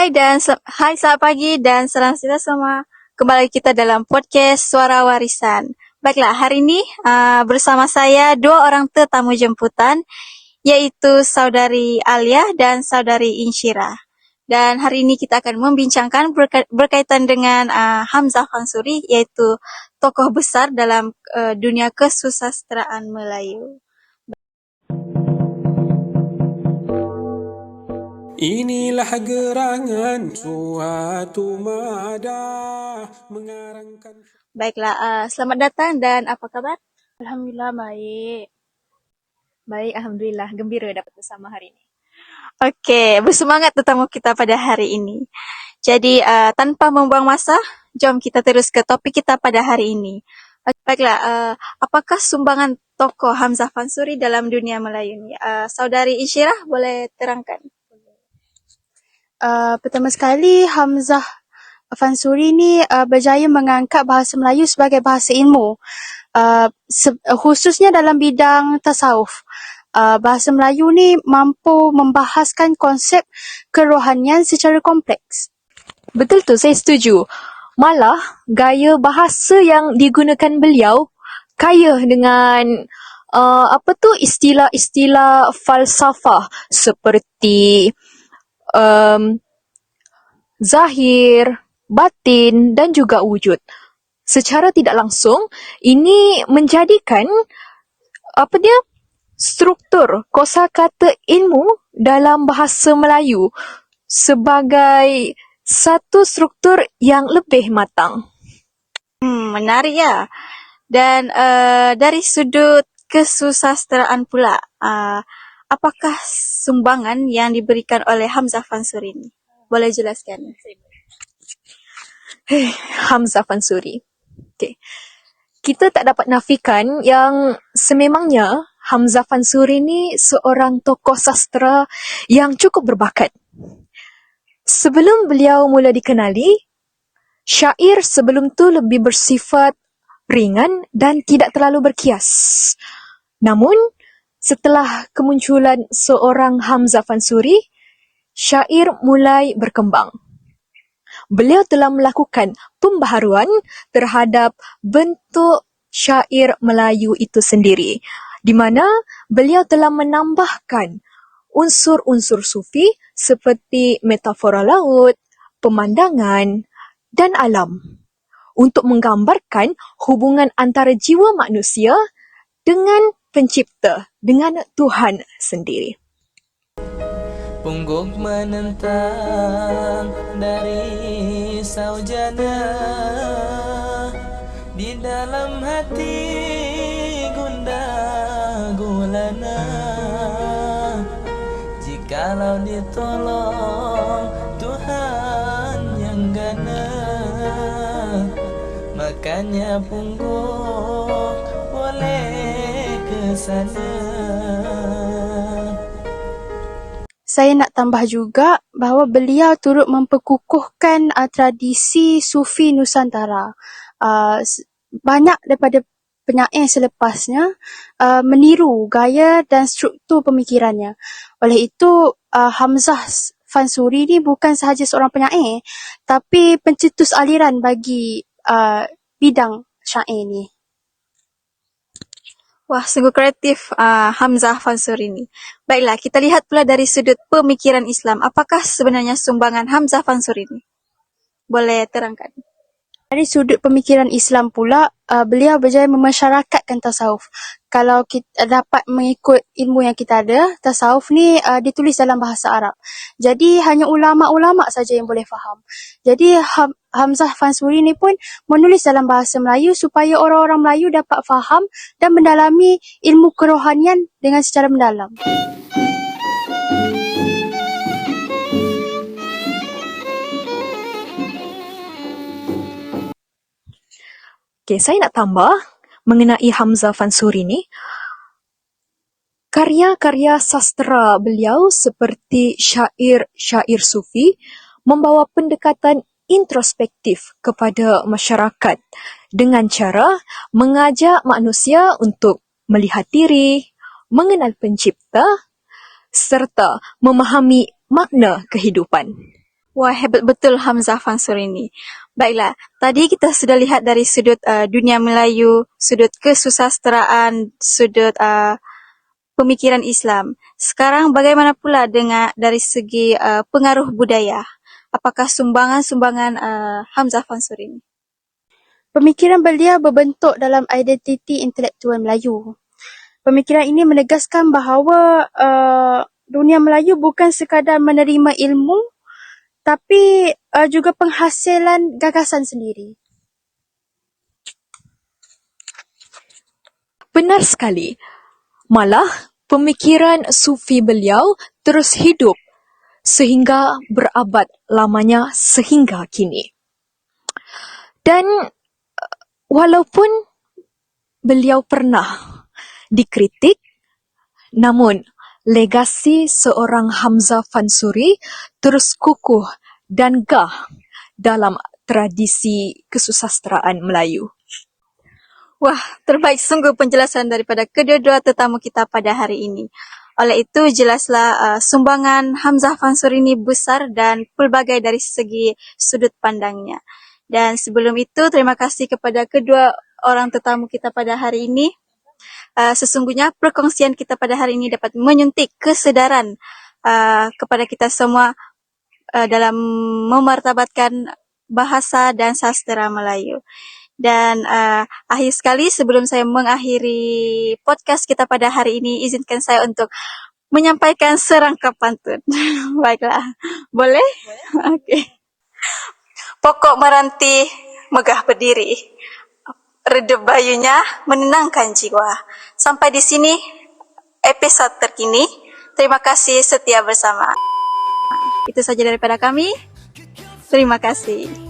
Hai selamat pagi dan salam sejahtera semua. Kembali kita dalam podcast Suara Warisan. Baiklah, hari ini bersama saya dua orang tetamu jemputan, iaitu Saudari Alia dan Saudari Insyirah. Dan hari ini kita akan membincangkan berkaitan dengan Hamzah Fansuri, iaitu tokoh besar dalam dunia kesusasteraan Melayu. Inilah gerangan suatu madah mengarangkan. Baiklah, selamat datang dan apa kabar? Alhamdulillah baik. Baik, Alhamdulillah. Gembira dapat bersama hari ini. Okey, bersemangat tetamu kita pada hari ini. Jadi, tanpa membuang masa, jom kita terus ke topik kita pada hari ini. Baiklah, apakah sumbangan tokoh Hamzah Fansuri dalam dunia Melayu ini? Saudari Insyirah, boleh terangkan? Pertama sekali, Hamzah Fansuri ni berjaya mengangkat bahasa Melayu sebagai bahasa ilmu. Khususnya dalam bidang tasawuf. Bahasa Melayu ni mampu membahaskan konsep kerohanian secara kompleks. Betul tu, saya setuju. Malah, gaya bahasa yang digunakan beliau kaya dengan istilah-istilah falsafah seperti zahir, batin dan juga wujud. Secara tidak langsung, ini menjadikan struktur kosakata ilmu dalam bahasa Melayu sebagai satu struktur yang lebih matang. Menarik ya. Dan dari sudut kesusasteraan pula, apakah sumbangan yang diberikan oleh Hamzah Fansuri ini? Boleh jelaskan? Hamzah Fansuri. Okay. Kita tak dapat nafikan yang sememangnya Hamzah Fansuri ni seorang tokoh sastera yang cukup berbakat. Sebelum beliau mula dikenali, syair sebelum tu lebih bersifat ringan dan tidak terlalu berkias. Namun, setelah kemunculan seorang Hamzah Fansuri, syair mulai berkembang. Beliau telah melakukan pembaharuan terhadap bentuk syair Melayu itu sendiri, di mana beliau telah menambahkan unsur-unsur sufi seperti metafora laut, pemandangan dan alam untuk menggambarkan hubungan antara jiwa manusia dengan pencipta, dengan Tuhan sendiri. Pungguk menentang dari saujana, di dalam hati gundah gulana. Jikalau ditolong Tuhan yang gana, makanya pungguk boleh ke sana. Saya nak tambah juga bahawa beliau turut memperkukuhkan tradisi Sufi Nusantara. Banyak daripada penyair selepasnya meniru gaya dan struktur pemikirannya. Oleh itu, Hamzah Fansuri ni bukan sahaja seorang penyair, tapi pencetus aliran bagi bidang syair ni. Wah, sungguh kreatif Hamzah Fansuri ini. Baiklah, kita lihat pula dari sudut pemikiran Islam. Apakah sebenarnya sumbangan Hamzah Fansuri ini? Boleh terangkan? Dari sudut pemikiran Islam pula, beliau berjaya memasyarakatkan tasawuf. Kalau kita dapat mengikut ilmu yang kita ada, tasawuf ni ditulis dalam bahasa Arab. Jadi hanya ulama'-ulama' saja yang boleh faham. Jadi Hamzah Fansuri ni pun menulis dalam bahasa Melayu supaya orang-orang Melayu dapat faham dan mendalami ilmu kerohanian dengan secara mendalam. Okay, saya nak tambah mengenai Hamzah Fansuri ni. Karya-karya sastera beliau seperti syair-syair sufi membawa pendekatan introspektif kepada masyarakat dengan cara mengajak manusia untuk melihat diri, mengenal pencipta serta memahami makna kehidupan. Wah, hebat betul Hamzah Fansur ini. Baiklah, tadi kita sudah lihat dari sudut dunia Melayu, sudut kesusasteraan, sudut pemikiran Islam. Sekarang bagaimana pula dengan dari segi pengaruh budaya? Apakah sumbangan-sumbangan Hamzah Fansur ini? Pemikiran beliau berbentuk dalam identiti intelektual Melayu. Pemikiran ini menegaskan bahawa dunia Melayu bukan sekadar menerima ilmu, tapi juga penghasilan gagasan sendiri. Benar sekali. Malah, pemikiran sufi beliau terus hidup sehingga berabad lamanya sehingga kini. Dan walaupun beliau pernah dikritik, namun legasi seorang Hamzah Fansuri terus kukuh dan gah dalam tradisi kesusasteraan Melayu. Wah, terbaik sungguh penjelasan daripada kedua-dua tetamu kita pada hari ini. Oleh itu, jelaslah sumbangan Hamzah Fansur ini besar dan pelbagai dari segi sudut pandangnya. Dan sebelum itu, terima kasih kepada kedua orang tetamu kita pada hari ini. Sesungguhnya perkongsian kita pada hari ini dapat menyuntik kesedaran kepada kita semua dalam memartabatkan bahasa dan sastera Melayu. Dan akhir sekali, sebelum saya mengakhiri podcast kita pada hari ini, izinkan saya untuk menyampaikan serangkap pantun. Baiklah, boleh? Okey. Pokok meranti megah berdiri, redup bayunya menenangkan jiwa. Sampai di sini episod terkini. Terima kasih setia bersama. Itu saja daripada kami. Terima kasih.